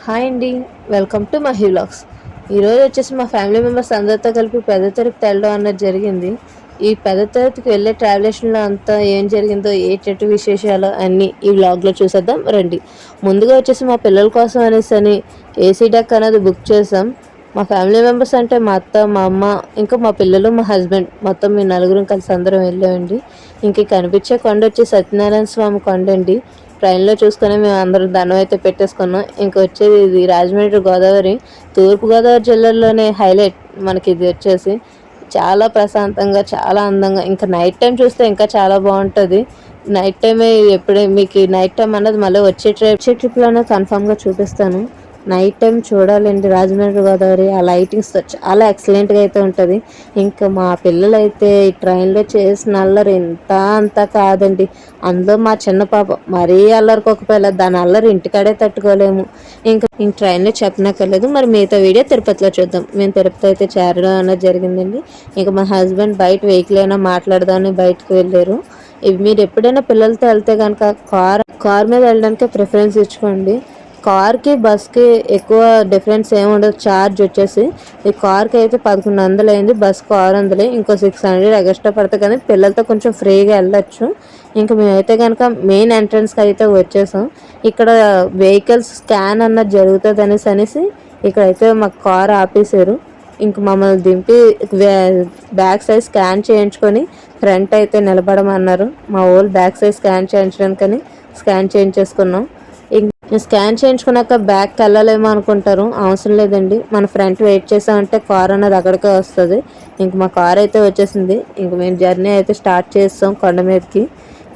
Hi అండి. Welcome to Mahi vlogs. ఈరోజు వచ్చేసి మా ఫ్యామిలీ మెంబర్స్ అందరితో కలిపి పెద్ద తిరుపతి వెళ్ళడం అన్నది జరిగింది. ఈ పెద్ద తిరుపతికి వెళ్ళే ట్రావెలేషన్లో అంతా ఏం జరిగిందో ఏటెటు విశేషాలు అన్నీ ఈ వ్లాగ్లో చూసేద్దాం రండి. ముందుగా వచ్చేసి మా పిల్లల కోసం అనేసి ఏసీ డెక్ అనేది బుక్ చేసాం. మా ఫ్యామిలీ మెంబర్స్ అంటే మా అత్త, మా అమ్మ, ఇంకా మా పిల్లలు, మా హస్బెండ్, మొత్తం మీ నలుగురం కలిసి అందరం వెళ్ళామండి. ఇంక కనిపించే కొండ వచ్చి సత్యనారాయణ స్వామి కొండ అండి. ట్రైన్లో చూసుకొని మేము అందరం దండం అయితే పెట్టేసుకున్నాం. ఇంక వచ్చేది ఇది రాజమండ్రి గోదావరి, తూర్పుగోదావరి జిల్లాలోనే హైలైట్ మనకి ఇది వచ్చేసి. చాలా ప్రశాంతంగా, చాలా అందంగా, ఇంకా నైట్ టైం చూస్తే ఇంకా చాలా బాగుంటుంది. నైట్ టైమే ఎప్పుడే మీకు నైట్ టైం అన్నది మళ్ళీ వచ్చే ట్రిప్లోనే కన్ఫామ్గా చూపిస్తాను. నైట్ టైం చూడాలండి రాజమండ్రి గోదావరి. ఆ లైటింగ్స్తో చాలా ఎక్సలెంట్గా అయితే ఉంటుంది. ఇంకా మా పిల్లలు అయితే ఈ ట్రైన్లో చేసిన అల్లరి ఇంత అంతా కాదండి. అందులో మా చిన్న పాప మరీ అల్లరికి ఒక పిల్ల, దాని అల్లరి ఇంటికాడే తట్టుకోలేము. ఇంక ట్రైన్లో చెప్పనక్కర్లేదు. మరి మిగతా వీడియో తిరుపతిలో చూద్దాం. మేము తిరుపతి అయితే చేరడం అనేది జరిగిందండి. ఇంకా మా హస్బెండ్ బయట వెహికల్ అయినా మాట్లాడదామని బయటకు వెళ్ళారు. ఇవి మీరు ఎప్పుడైనా పిల్లలతో వెళ్తే కనుక కార్ మీద వెళ్ళడానికి ప్రిఫరెన్స్ ఇచ్చుకోండి. కార్కి బస్కి ఎక్కువ డిఫరెన్స్ ఏమి ఉండదు. ఛార్జ్ వచ్చేసి ఈ కార్కి అయితే 1100 అయింది, బస్కి 600, ఇంకో 600 ఎక్స్ట్రా పడుతుంది. కానీ పిల్లలతో కొంచెం ఫ్రీగా వెళ్ళొచ్చు. ఇంకా మేమైతే కనుక మెయిన్ ఎంట్రన్స్కి అయితే వచ్చేసాం. ఇక్కడ వెహికల్స్ స్కాన్ అన్నది జరుగుతుంది అనేసి ఇక్కడైతే మాకు కార్ ఆపేశారు. ఇంక మమ్మల్ని దింపి బ్యాక్ సైడ్ స్కాన్ చేయించుకొని ఫ్రంట్ అయితే నిలబడమన్నారు. మా వాళ్ళు బ్యాక్ సైడ్ స్కాన్ చేయించడానికని స్కాన్ చేయించేసుకున్నాం. స్కాన్ చేయించుకున్నాక బ్యాక్కి వెళ్ళలేమో అనుకుంటారు, అవసరం లేదండి. మన ఫ్రంట్ వెయిట్ చేసామంటే కార్ అన్నది అక్కడికే వస్తుంది. ఇంక మా కార్ అయితే వచ్చేసింది. ఇంక మేము జర్నీ అయితే స్టార్ట్ చేస్తాం కొండ మీదకి.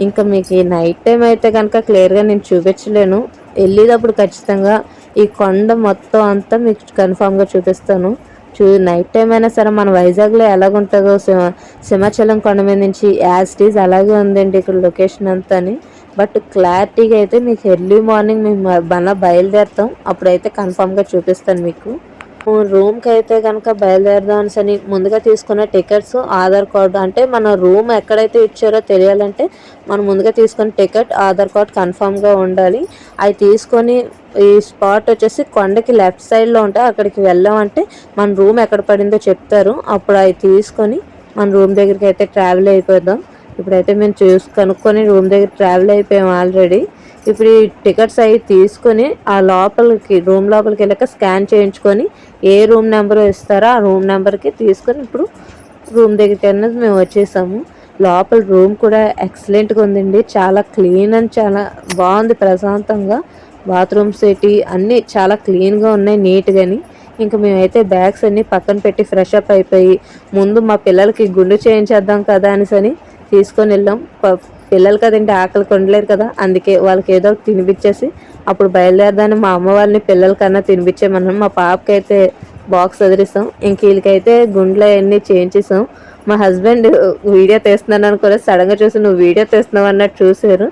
ఇంకా మీకు ఈ నైట్ టైం అయితే కనుక క్లియర్గా నేను చూపించలేను. వెళ్ళేటప్పుడు ఖచ్చితంగా ఈ కొండ మొత్తం అంతా మీకు కన్ఫామ్గా చూపిస్తాను. నైట్ టైం అయినా సరే మన వైజాగ్లో ఎలాగుంటుందో సింహాచలం కొండ మీద నుంచి యాజ్ ఇట్ ఈజ్ అలాగే ఉందండి ఇక్కడ లొకేషన్ అంతా. బట్ క్లారిటీగా అయితే మీకు ఎర్లీ మార్నింగ్ మేము మన బయలుదేరుతాం, అప్పుడైతే కన్ఫామ్గా చూపిస్తాను మీకు. రూమ్కి అయితే కనుక బయలుదేరదాం అని ముందుగా తీసుకున్న టికెట్స్, ఆధార్ కార్డు, అంటే మన రూమ్ ఎక్కడైతే ఇచ్చారో తెలియాలంటే మనం ముందుగా తీసుకున్న టికెట్, ఆధార్ కార్డు కన్ఫామ్గా ఉండాలి. అవి తీసుకొని ఈ స్పాట్ వచ్చేసి కొండకి లెఫ్ట్ సైడ్లో ఉంటాయి. అక్కడికి వెళ్ళామంటే మన రూమ్ ఎక్కడ పడిందో చెప్తారు. అప్పుడు అవి తీసుకొని మన రూమ్ దగ్గరికి అయితే ట్రావెల్ అయిపోదాం. ఇప్పుడైతే మేము కనుక్కొని రూమ్ దగ్గర ట్రావెల్ అయిపోయాం ఆల్రెడీ. ఇప్పుడు ఈ టికెట్స్ అవి తీసుకొని ఆ రూమ్ లోపలికి వెళ్ళాక స్కాన్ చేయించుకొని ఏ రూమ్ నెంబర్ ఇస్తారో ఆ రూమ్ నెంబర్కి తీసుకొని ఇప్పుడు రూమ్ దగ్గరికి అనేది మేము వచ్చేసాము. లోపల రూమ్ కూడా ఎక్సలెంట్గా ఉందండి. చాలా క్లీన్ అండ్ చాలా బాగుంది, ప్రశాంతంగా. బాత్రూమ్స్ ఏంటి అన్నీ చాలా క్లీన్గా ఉన్నాయి, నీట్గాని. ఇంకా మేమైతే బ్యాగ్స్ అన్నీ పక్కన పెట్టి ఫ్రెష్ అప్ అయిపోయి ముందు మా పిల్లలకి గుండు చేయించేద్దాం కదా అని తీసుకొని వెళ్ళాం. పిల్లలు కదండి, ఆకలి కొండలేరు కదా, అందుకే వాళ్ళకి ఏదో తినిపించేసి అప్పుడు బయలుదేరదాన్ని మా అమ్మ వాళ్ళని పిల్లలకన్నా తినిపించేమన్నాం. మా పాపకి అయితే బాక్స్ వదిలిస్తాం. ఇంక వీళ్ళకైతే గుండ్లు అవన్నీ చేయించేసాం. మా హస్బెండ్ వీడియో తీస్తున్నాను అనుకోలేదు, సడన్గా చూసి నువ్వు వీడియో తీస్తున్నావు అన్నట్టు చూశారు.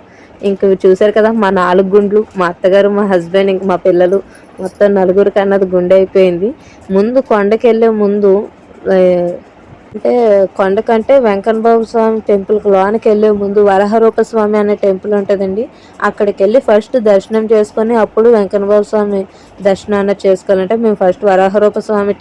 ఇంక చూశారు కదా మా 4 గుండ్లు, మా అత్తగారు, మా హస్బెండ్, ఇంక మా పిల్లలు, మొత్తం నలుగురికి అన్నది గుండె అయిపోయింది. ముందు కొండకి వెళ్ళే ముందు అంటే కొండ కంటే వెంకన్న బాబు స్వామి టెంపుల్కి లోనికి వెళ్ళే ముందు వరహరూప స్వామి అనే టెంపుల్ ఉంటుందండి. అక్కడికి వెళ్ళి ఫస్ట్ దర్శనం చేసుకొని అప్పుడు వెంకన్న బాబు స్వామి దర్శనం అన్నది చేసుకోవాలంటే మేము ఫస్ట్ వరహరూప స్వామి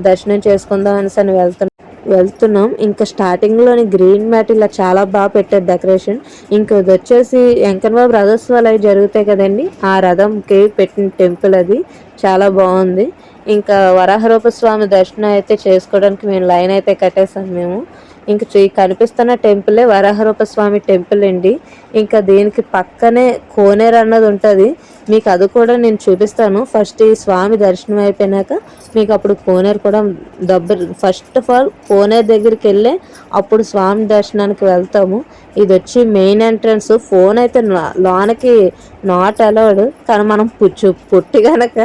దర్శనం చేసుకుందాం అని వెళ్తున్నాం. ఇంకా స్టార్టింగ్లోని గ్రీన్ మ్యాట్ ఇలా చాలా బాగా పెట్టారు డెకరేషన్. ఇంకా ఇది వచ్చేసి వెంకన్న బాబు రథోత్సవాలు అవి జరుగుతాయి కదండి, ఆ రథంకి పెట్టిన టెంపుల్ అది. చాలా బాగుంది. ఇంకా వరాహరూప స్వామి దర్శనం అయితే చేసుకోవడానికి మేము లైన్ అయితే కట్టేసాం మేము. ఇంకా కనిపిస్తున్న టెంపులే వరాహరూప స్వామి టెంపుల్ అండి. ఇంకా దీనికి పక్కనే కోనేరు అన్నది ఉంటుంది. మీకు అది కూడా నేను చూపిస్తాను. ఫస్ట్ ఈ స్వామి దర్శనం అయిపోయినాక మీకు అప్పుడు కోనేరు కూడా ఫస్ట్ ఆఫ్ ఆల్ కోనేరు దగ్గరికి వెళ్ళే అప్పుడు స్వామి దర్శనానికి వెళ్తాము. ఇది వచ్చి మెయిన్ ఎంట్రన్స్. ఫోన్ అయితే లోనకి నాట్ అలౌడ్, కానీ మనం పుట్టి కనుక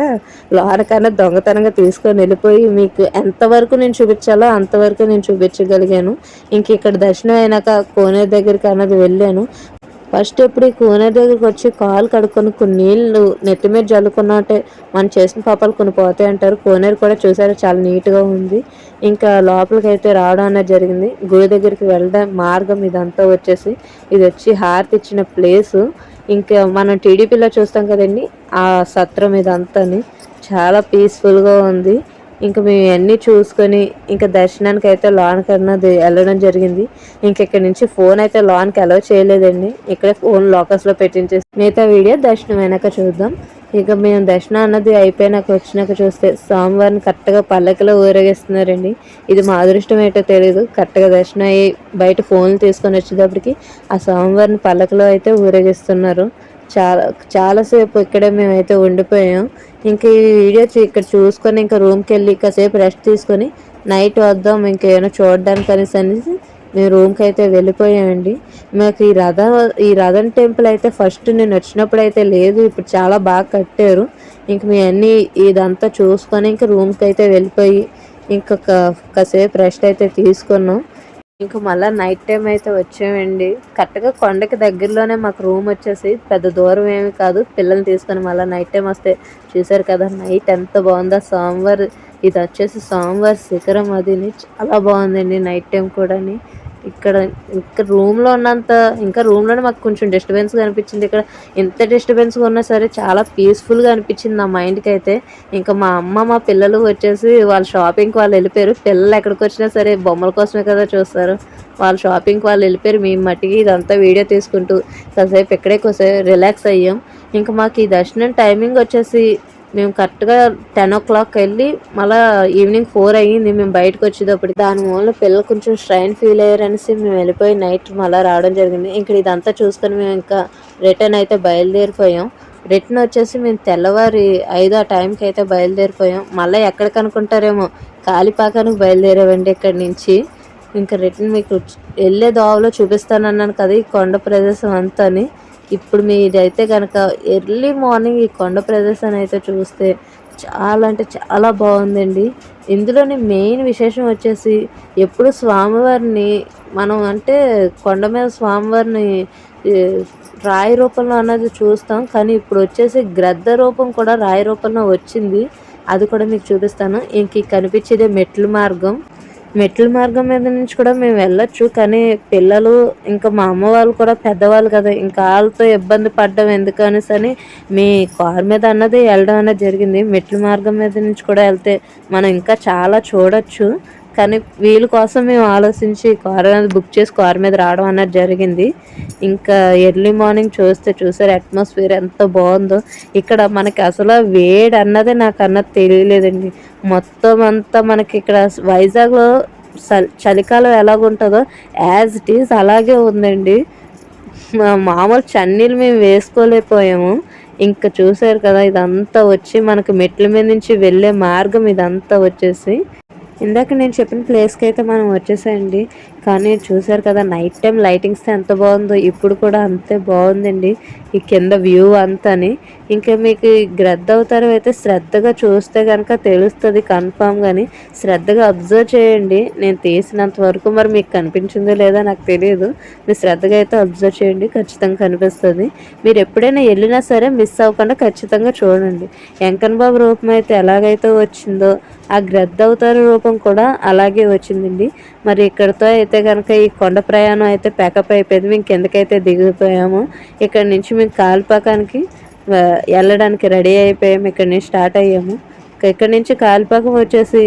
లోనకన్నా దొంగతనంగా తీసుకొని వెళ్ళిపోయి మీకు ఎంతవరకు నేను చూపించాలో అంతవరకు నేను చూపించగలిగాను. ఇంక ఇక్కడ దర్శనం అయినాక కోనేరు దగ్గరికి అన్నది వెళ్ళాను. ఫస్ట్ ఎప్పుడు ఈ కోనేరు దగ్గరికి వచ్చి కాలు కడుక్కొని కొన్ని నీళ్ళు నెత్తి మీద జల్లుకున్నా అంటే మనం చేసిన పాపాలు కొన్ని పోతాయి అంటారు. కోనేరు కూడా చూసారు, చాలా నీట్గా ఉంది. ఇంకా లోపలికి అయితే రావడం అనేది జరిగింది. గుడి దగ్గరికి వెళ్ళడం మార్గం ఇదంతా వచ్చేసి ఇది వచ్చి హారతి ఇచ్చిన ప్లేసు. ఇంకా మనం టీడీపీలో చూస్తాం కదండి, ఆ సత్రం ఇదంతాని చాలా పీస్ఫుల్గా ఉంది. ఇంకా మేము ఇవన్నీ చూసుకొని ఇంకా దర్శనానికి అయితే లోనికి అన్నది వెళ్ళడం జరిగింది. ఇంక ఇక్కడ నుంచి ఫోన్ అయితే లోనికి అలౌ చేయలేదండి, ఇక్కడే ఫోన్ లాకర్స్లో పెట్టించేసి మిగతా వీడియో దర్శనం అయినాక చూద్దాం. ఇక మేము దర్శనం అన్నది అయిపోయినాక వచ్చినాక చూస్తే స్వామివారిని కరెక్ట్గా పల్లకిలో ఊరేగిస్తున్నారండి. ఇది మా అదృష్టం ఏంటో తెలియదు, కరెక్ట్గా దర్శనం అయ్యి బయట ఫోన్లు తీసుకొని వచ్చేటప్పటికి ఆ స్వామివారిని పల్లకిలో అయితే ఊరేగిస్తున్నారు. చాలా చాలాసేపు ఇక్కడే మేమైతే ఉండిపోయాం. ఇంక ఈ వీడియో ఇక్కడ చూసుకొని ఇంకా రూమ్కి వెళ్ళి కాసేపు రెస్ట్ తీసుకొని నైట్ వద్దాం ఇంకేమైనా చూడడానికి అనేసి మేము రూమ్కి అయితే వెళ్ళిపోయామండి. మాకు ఈ రథం టెంపుల్ అయితే ఫస్ట్ నేను వచ్చినప్పుడు అయితే లేదు, ఇప్పుడు చాలా బాగా కట్టారు. ఇంక మేము అన్నీ ఇదంతా చూసుకొని ఇంక రూమ్కి అయితే వెళ్ళిపోయి ఇంకొక కాసేపు రెస్ట్ అయితే తీసుకున్నాం. ఇంక మళ్ళీ నైట్ టైం అయితే వచ్చామండి. కరెక్ట్గా కొండకి దగ్గరలోనే మాకు రూమ్ వచ్చేసి, పెద్ద దూరం ఏమి కాదు. పిల్లల్ని తీసుకొని మళ్ళీ నైట్ టైం వస్తే చూసారు కదా నైట్ ఎంత బాగుందో. సోమవారం ఇది వచ్చేసి సోమవారం శిఖరం, అదిని చాలా బాగుందండి నైట్ టైం కూడా. ఇక్కడ ఇక్కడ రూమ్లో ఉన్నంత ఇంకా రూమ్లోనే మాకు కొంచెం డిస్టర్బెన్స్గా అనిపించింది. ఇక్కడ ఎంత డిస్టర్బెన్స్గా ఉన్నా సరే చాలా పీస్ఫుల్గా అనిపించింది నా మైండ్కి అయితే. ఇంకా మా అమ్మ మా పిల్లలు వచ్చేసి వాళ్ళు షాపింగ్కి వాళ్ళు వెళ్ళిపోయారు. పిల్లలు ఎక్కడికి వచ్చినా సరే బొమ్మల కోసమే కదా చూస్తారు, వాళ్ళు షాపింగ్కి వాళ్ళు వెళ్ళిపోయారు. మేము మట్టికి ఇదంతా వీడియో తీసుకుంటూ కాసేపు ఇక్కడే కాసేపు రిలాక్స్ అయ్యాం. ఇంకా మాకు ఈ దర్శనం టైమింగ్ వచ్చేసి మేము కరెక్ట్గా 10 o'clock వెళ్ళి మళ్ళీ ఈవినింగ్ 4 అయ్యింది మేము బయటకు వచ్చేటప్పుడు. దాని మూలన పిల్లలు కొంచెం స్ట్రైన్ ఫీల్ అయ్యారు అనేసి మేము వెళ్ళిపోయి నైట్ మళ్ళీ రావడం జరిగింది. ఇక్కడ ఇదంతా చూసుకొని మేము ఇంకా రిటర్న్ అయితే బయలుదేరిపోయాం. రిటర్న్ వచ్చేసి మేము తెల్లవారి 5 ఆ టైంకి అయితే బయలుదేరిపోయాం. మళ్ళీ ఎక్కడికి అనుకుంటారేమో కాలిపాకానికి బయలుదేరామండి ఇక్కడి నుంచి. ఇంకా రిటర్న్ మీకు వెళ్ళే దోవలో చూపిస్తానన్నాను కదా ఈ కొండ ప్రదేశం అంతాని. ఇప్పుడు మీరైతే కనుక ఎర్లీ మార్నింగ్ ఈ కొండ ప్రదేశాన్ని అయితే చూస్తే చాలా అంటే చాలా బాగుందండి. ఇందులోని మెయిన్ విశేషం వచ్చేసి ఎప్పుడు స్వామివారిని మనం అంటే కొండ మీద స్వామివారిని రాయి రూపంలో అన్నది చూస్తాం, కానీ ఇప్పుడు వచ్చేసి గ్రద్ద రూపం కూడా రాయి రూపంలో వచ్చింది. అది కూడా మీకు చూపిస్తాను. ఇంక కనిపించేదే మెట్ల మార్గం మీద నుంచి కూడా మేము వెళ్ళొచ్చు, కానీ పిల్లలు ఇంకా మా అమ్మ వాళ్ళు కూడా పెద్దవాళ్ళు కదా, ఇంకా వాళ్ళతో ఇబ్బంది పడ్డం ఎందుకు అనేసి మీ కార్ మీద అన్నది వెళ్ళడం అనేది జరిగింది. మెట్ల మార్గం మీద నుంచి కూడా వెళ్తే మనం ఇంకా చాలా చూడొచ్చు, కానీ వీళ్ళ కోసం మేము ఆలోచించి కార్ అనేది బుక్ చేసి కార్ మీద రావడం అన్నది జరిగింది. ఇంకా ఎర్లీ మార్నింగ్ చూసారు అట్మాస్ఫియర్ ఎంత బాగుందో. ఇక్కడ మనకి అసలు వేడి అన్నదే నాకు అన్నది తెలియలేదండి. మొత్తం అంతా మనకి ఇక్కడ వైజాగ్లో చలికాలం ఎలాగుంటుందో యాజ్ ఇట్ ఈజ్ అలాగే ఉందండి. మామూలు చన్నీళ్ళు మేము వేసుకోలేకపోయాము. ఇంకా చూసారు కదా ఇదంతా వచ్చి మనకు మెట్ల మీద నుంచి వెళ్ళే మార్గం ఇదంతా వచ్చేసి ఇందాక నేను చెప్పిన ప్లేస్కి అయితే మనం వచ్చేసాయండి. కానీ చూసారు కదా నైట్ టైం లైటింగ్స్ ఎంత బాగుందో, ఇప్పుడు కూడా అంతే బాగుందండి ఈ కింద వ్యూ అంతాని. ఇంకా మీకు ఈ గ్రద్ద అవతారం అయితే శ్రద్ధగా చూస్తే కనుక తెలుస్తుంది కన్ఫామ్. కానీ శ్రద్ధగా అబ్జర్వ్ చేయండి, నేను తీసినంత వరకు మరి మీకు కనిపించిందో లేదో నాకు తెలియదు. మీరు శ్రద్ధగా అయితే అబ్జర్వ్ చేయండి, ఖచ్చితంగా కనిపిస్తుంది. మీరు ఎప్పుడైనా వెళ్ళినా సరే మిస్ అవ్వకుండా ఖచ్చితంగా చూడండి. వెంకన్న బాబు రూపం అయితే ఎలాగైతే వచ్చిందో ఆ గ్రద్ద అవతార రూపం కూడా అలాగే వచ్చిందండి. మరి ఇక్కడితో అయితే కనుక ఈ కొండ ప్రయాణం అయితే ప్యాకప్ అయిపోయింది. మేము కిందకైతే దిగిపోయాము. ఇక్కడ నుంచి మేము కాలిపాకానికి వెళ్ళడానికి రెడీ అయిపోయాము. ఇక్కడ నుంచి స్టార్ట్ అయ్యాము. ఇక్కడ నుంచి కాలిపాకం వచ్చేసి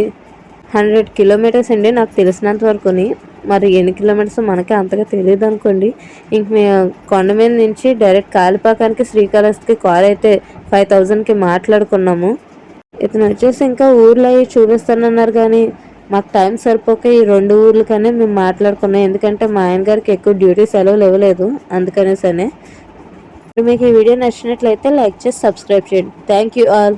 100 kilometers అండి నాకు తెలిసినంత వరకుని. మరి ఎన్ని కిలోమీటర్స్ మనకి అంతగా తెలియదు అనుకోండి. ఇంక మేము కొండ మీద నుంచి డైరెక్ట్ కాలిపాకానికి శ్రీకాళహస్తికి కార్ అయితే 5000కి మాట్లాడుకున్నాము. ఇతను వచ్చేసి ఇంకా ఊర్లో అవి చూపిస్తానన్నారు, కానీ మాకు టైం సరిపోక ఈ 2 ఊర్లకనే మేము మాట్లాడుకున్నాం. ఎందుకంటే మా ఆయన గారికి ఎక్కువ డ్యూటీ సెలవులు ఇవ్వలేదు, అందుకనేసనే. మీకు ఈ వీడియో నచ్చినట్లయితే లైక్ చేసి సబ్స్క్రైబ్ చేయండి. Thank you all.